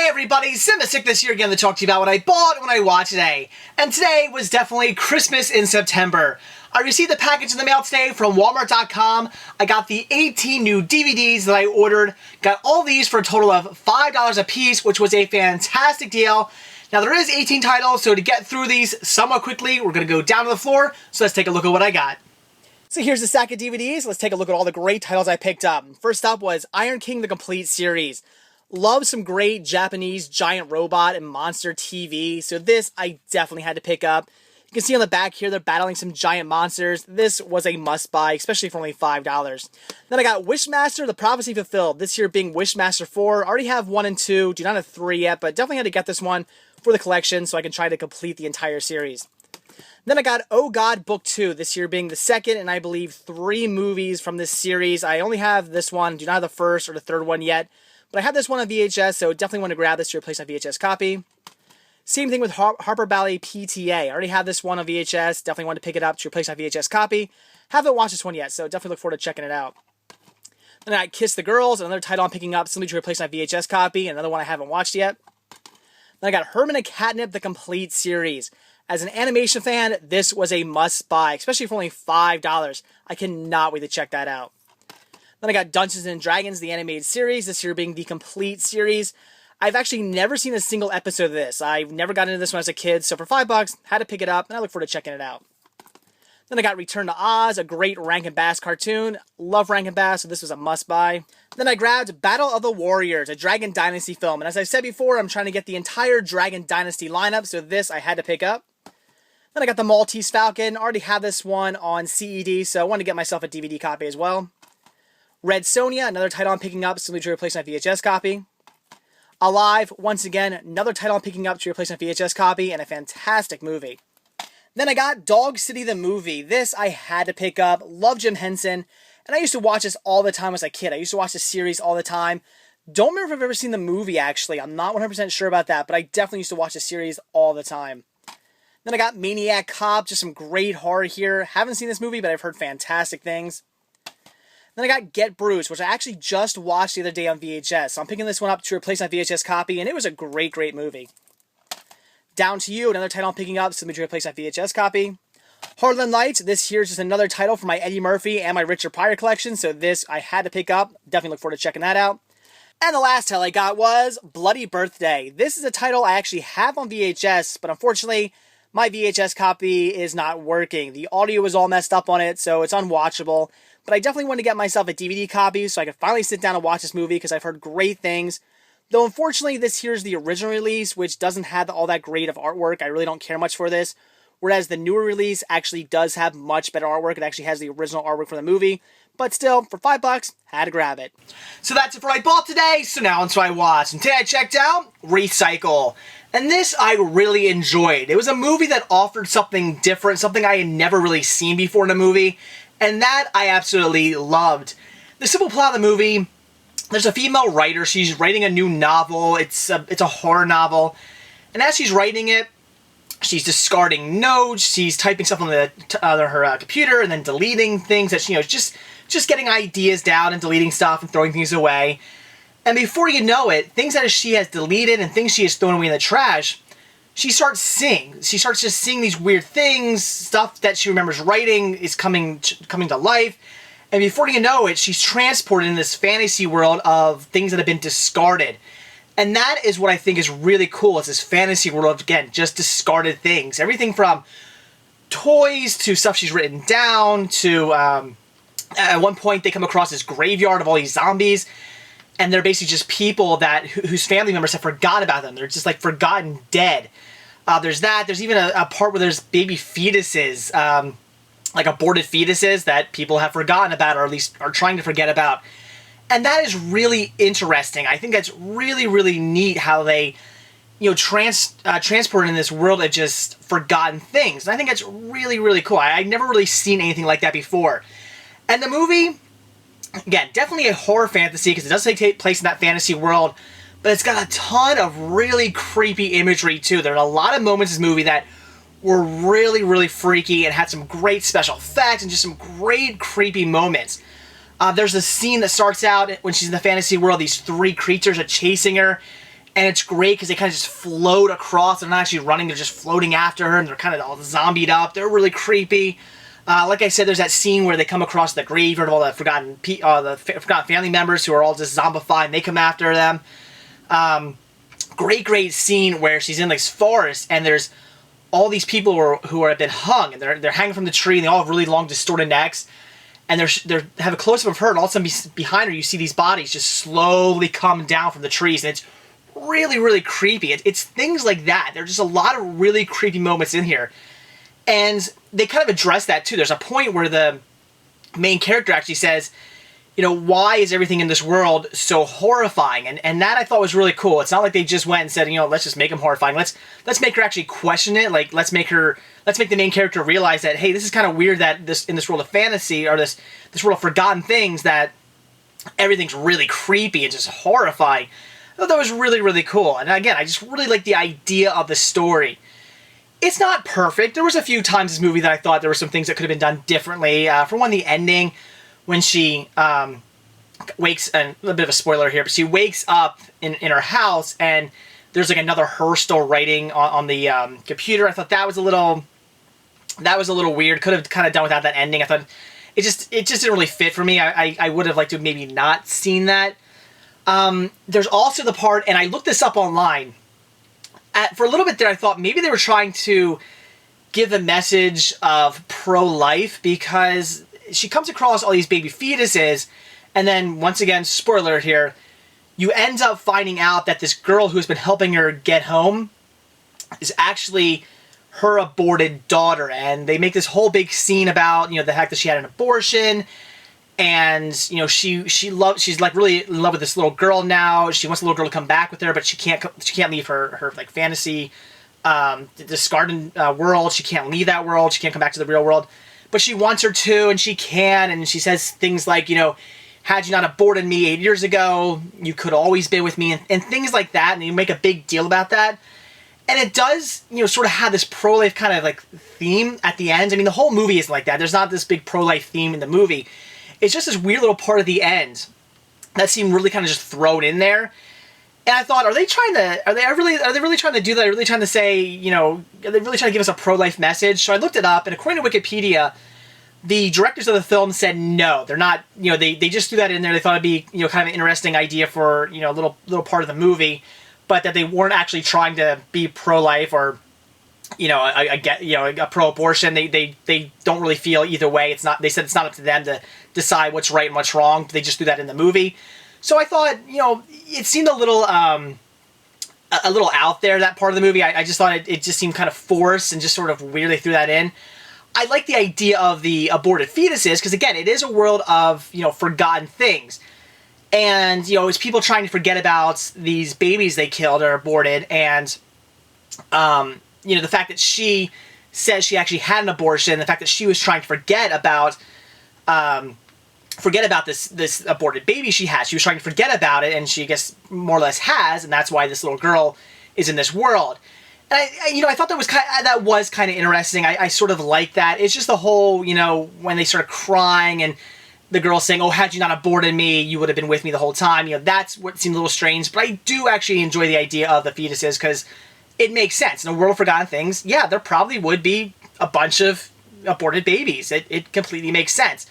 everybody, Sick this year again to talk to you about what I bought and what I watched today. And today was definitely Christmas in September. I received a package in the mail today from Walmart.com. I got the 18 new DVDs that I ordered. Got all these for a total of $5 a piece, which was a fantastic deal. Now there is 18 titles, so to get through these somewhat quickly, we're going to go down to the floor. So let's take a look at what I got. So here's the stack of DVDs. Let's take a look at all the great titles I picked up. First up was Iron King the Complete Series. Love some great Japanese giant robot and monster TV, so this I definitely had to pick up. You can see on the back here they're battling some giant monsters. This was a must-buy, especially for only $5. Then I got Wishmaster The Prophecy Fulfilled, this here being Wishmaster 4. I already have 1 and 2, do not have 3 yet, but definitely had to get this one for the collection so I can try to complete the entire series. Then I got Oh God Book 2, this year being the second and I believe 3 movies from this series. I only have this one, do not have the first or the third one yet. But I have this one on VHS, so definitely want to grab this to replace my VHS copy. Same thing with Harper Valley PTA. I already have this one on VHS. Definitely want to pick it up to replace my VHS copy. Haven't watched this one yet, so definitely look forward to checking it out. Then I got Kiss the Girls, another title I'm picking up simply to replace my VHS copy. Another one I haven't watched yet. Then I got Herman and Catnip The Complete Series. As an animation fan, this was a must-buy, especially for only $5. I cannot wait to check that out. Then I got Dungeons & Dragons, the animated series, this year being the complete series. I've actually never seen a single episode of this. I've never gotten into this when I was a kid, so for $5, had to pick it up, and I look forward to checking it out. Then I got Return to Oz, a great Rankin Bass cartoon. Love Rankin Bass, so this was a must-buy. Then I grabbed Battle of the Warriors, a Dragon Dynasty film, and as I said before, I'm trying to get the entire Dragon Dynasty lineup, so this I had to pick up. Then I got the Maltese Falcon, already have this one on CED, so I wanted to get myself a DVD copy as well. Red Sonja, another title I'm picking up simply to replace my VHS copy. Alive, once again, another title I'm picking up to replace my VHS copy, and a fantastic movie. Then I got Dog City the Movie. This I had to pick up. Love Jim Henson, and I used to watch this all the time as a kid. I used to watch the series all the time. Don't remember if I've ever seen the movie, actually. I'm not 100% sure about that, but I definitely used to watch the series all the time. Then I got Maniac Cop, just some great horror here. Haven't seen this movie, but I've heard fantastic things. Then I got Get Bruised, which I actually just watched the other day on VHS. So I'm picking this one up to replace my VHS copy, and it was a great, great movie. Down to You, another title I'm picking up simply to replace my VHS copy. Harlan Lights, this here is just another title for my Eddie Murphy and my Richard Pryor collection, so this I had to pick up. Definitely look forward to checking that out. And the last title I got was Bloody Birthday. This is a title I actually have on VHS, but unfortunately, my VHS copy is not working. The audio is all messed up on it, so it's unwatchable. But I definitely want to get myself a DVD copy so I can finally sit down and watch this movie because I've heard great things. Though unfortunately, this here's the original release, which doesn't have all that great of artwork. I really don't care much for this. Whereas the newer release actually does have much better artwork. It actually has the original artwork for the movie. But still, for $5, had to grab it. So that's it for what I bought today. So now on to what I watched. And today I checked out Recycle. And this I really enjoyed. It was a movie that offered something different, something I had never really seen before in a movie. And that I absolutely loved. The simple plot of the movie, there's a female writer. She's writing a new novel. It's a horror novel. And as she's writing it, she's discarding notes. She's typing stuff on her computer and then deleting things that just getting ideas down and deleting stuff and throwing things away. And before you know it, things that she has deleted and things she has thrown away in the trash, she starts seeing. She starts just seeing these weird things, stuff that she remembers writing is coming to life. And before you know it, she's transported in this fantasy world of things that have been discarded. And that is what I think is really cool. It's this fantasy world of, again, just discarded things. Everything from toys to stuff she's written down to, at one point they come across this graveyard of all these zombies. And they're basically just people whose family members have forgot about them. They're just like forgotten dead. There's that. There's even a part where there's baby fetuses, like aborted fetuses that people have forgotten about or at least are trying to forget about. And that is really interesting. I think that's really, really neat how they, transport in this world of just forgotten things. And I think that's really, really cool. I've never really seen anything like that before. And the movie, again, definitely a horror fantasy because it does take place in that fantasy world, but it's got a ton of really creepy imagery too. There are a lot of moments in this movie that were really, really freaky and had some great special effects and just some great creepy moments. There's a scene that starts out when she's in the fantasy world. These 3 creatures are chasing her, And it's great because they kind of just float across. They're not actually running, they're just floating after her, and they're kind of all zombied up. They're really creepy. Like I said, there's that scene where they come across the graveyard of all the forgotten family members who are all just zombified, and they come after them. Great scene where she's in this forest, and there's all these people who have been hung, and they're hanging from the tree, and they all have really long, distorted necks. And they have a close-up of her, and all of a sudden behind her, you see these bodies just slowly come down from the trees, and it's really creepy. It's things like that. There's just a lot of really creepy moments in here. And they kind of address that, too. There's a point where the main character actually says, you know, why is everything in this world so horrifying? And that I thought was really cool. It's not like they just went and said, you know, let's just make them horrifying. Let's make her actually question it. Like, let's make the main character realize that, hey, this is kind of weird that in this world of fantasy, or this world of forgotten things, that everything's really creepy and just horrifying. I thought that was really cool. And again, I just really like the idea of the story. It's not perfect. There was a few times in this movie that I thought there were some things that could have been done differently. For one, the ending, when she wakes, and a little bit of a spoiler here, but she wakes up in her house, and there's like another her still writing on the computer. I thought that was a little weird. Could have kind of done without that ending. I thought it just didn't really fit for me. I would have liked to have maybe not seen that. There's also the part, and I looked this up online. For a little bit there, I thought maybe they were trying to give the message of pro-life, because she comes across all these baby fetuses, and then, once again, spoiler here, you end up finding out that this girl who's been helping her get home is actually her aborted daughter, and they make this whole big scene about, you know, the fact that she had an abortion, and, you know, she's like really in love with this little girl now. She wants the little girl to come back with her, but she can't leave her like fantasy discarded world. She can't leave that world. She can't come back to the real world. But she wants her to, and she can, and she says things like, you know, had you not aborted me 8 years ago, you could always be with me, and things like that, and you make a big deal about that. And it does, you know, sort of have this pro-life kind of like theme at the end. I mean, the whole movie isn't like that. There's not this big pro-life theme in the movie. It's just this weird little part at the end that seemed really kind of just thrown in there. And I thought, are they really trying to do that? Are they really trying to say, you know, are they really trying to give us a pro-life message? So I looked it up, and according to Wikipedia, the directors of the film said no, they're not, you know, they just threw that in there. They thought it'd be, you know, kind of an interesting idea for, you know, a little part of the movie, but that they weren't actually trying to be pro-life or, you know, a pro-abortion. They don't really feel either way. It's not. They said it's not up to them to decide what's right and what's wrong. They just threw that in the movie. So I thought, you know, it seemed a little out there, that part of the movie. I just thought it just seemed kind of forced and just sort of weird they threw that in. I like the idea of the aborted fetuses because, again, it is a world of, you know, forgotten things. And, you know, it's people trying to forget about these babies they killed or aborted. And, you know, the fact that she says she actually had an abortion, the fact that she was trying to forget about this aborted baby she had. She was trying to forget about it, and she, I guess, more or less has, and that's why this little girl is in this world. And I thought that was kind of interesting. I sort of like that. It's just the whole, you know, when they start crying and the girl saying, "Oh, had you not aborted me, you would have been with me the whole time." You know, that's what seemed a little strange. But I do actually enjoy the idea of the fetuses because it makes sense. In a world of forgotten things, yeah, there probably would be a bunch of aborted babies. It completely makes sense.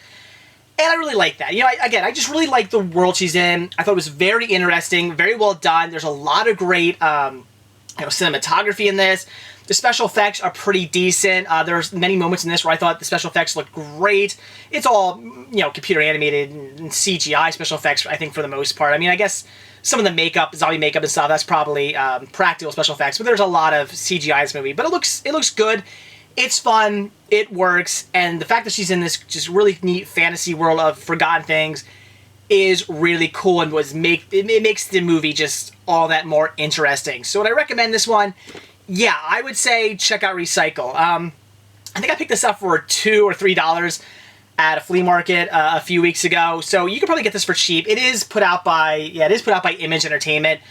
And I really like that. You know, I just really like the world she's in. I thought it was very interesting, very well done. There's a lot of great cinematography in this. The special effects are pretty decent. There's many moments in this where I thought the special effects looked great. It's all, you know, computer animated and CGI special effects, I think, for the most part. I mean, I guess some of the makeup, zombie makeup and stuff, that's probably practical special effects, but there's a lot of CGI in this movie. But it looks good. It's fun. It works. And the fact that she's in this just really neat fantasy world of forgotten things is really cool, and it makes the movie just all that more interesting. So would I recommend this one? Yeah, I would say check out Recycle. I think I picked this up for $2 or $3 at a flea market a few weeks ago, so you can probably get this for cheap. It is put out by Image Entertainment,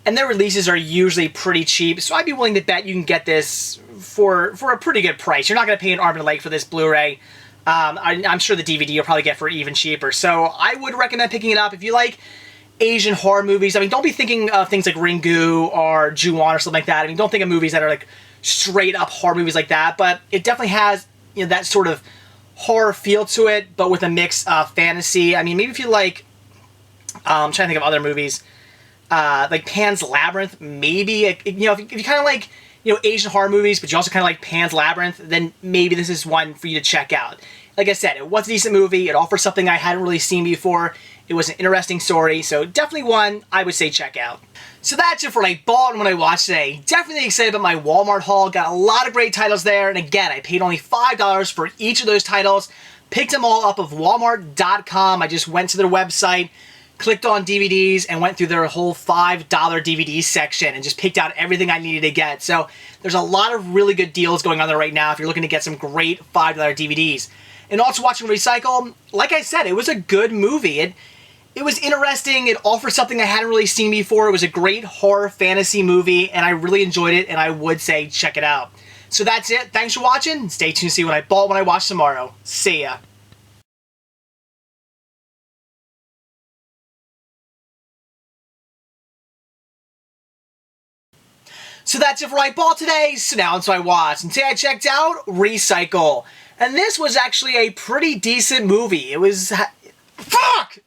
and their releases are usually pretty cheap. So I'd be willing to bet you can get this for a pretty good price. You're not going to pay an arm and a leg for this Blu-ray. I'm sure the DVD you'll probably get for even cheaper. So I would recommend picking it up if you like Asian horror movies. I mean, don't be thinking of things like Ringu or Ju-on or something like that. I mean, don't think of movies that are like straight up horror movies like that, but it definitely has, you know, that sort of horror feel to it, but with a mix of fantasy. I mean, maybe if you like, I'm trying to think of other movies, like Pan's Labyrinth, maybe, you know, if you kind of like, you know, Asian horror movies, but you also kind of like Pan's Labyrinth, then maybe this is one for you to check out. Like I said, it was a decent movie. It offers something I hadn't really seen before. It was an interesting story, so definitely one I would say check out. So that's it for what I bought and what I watched today. Definitely excited about my Walmart haul. Got a lot of great titles there, and again, I paid only $5 for each of those titles. Picked them all up of Walmart.com. I just went to their website, clicked on DVDs, and went through their whole $5 DVD section and just picked out everything I needed to get. So there's a lot of really good deals going on there right now if you're looking to get some great $5 DVDs. And also watching Recycle, like I said, it was a good movie. It was interesting. It offered something I hadn't really seen before. It was a great horror fantasy movie, and I really enjoyed it, and I would say check it out. So that's it. Thanks for watching. Stay tuned to see what I bought when I watch tomorrow. See ya. So that's it for what I bought today. So now it's what I watched. And today I checked out Recycle. And this was actually a pretty decent movie. It was... Fuck!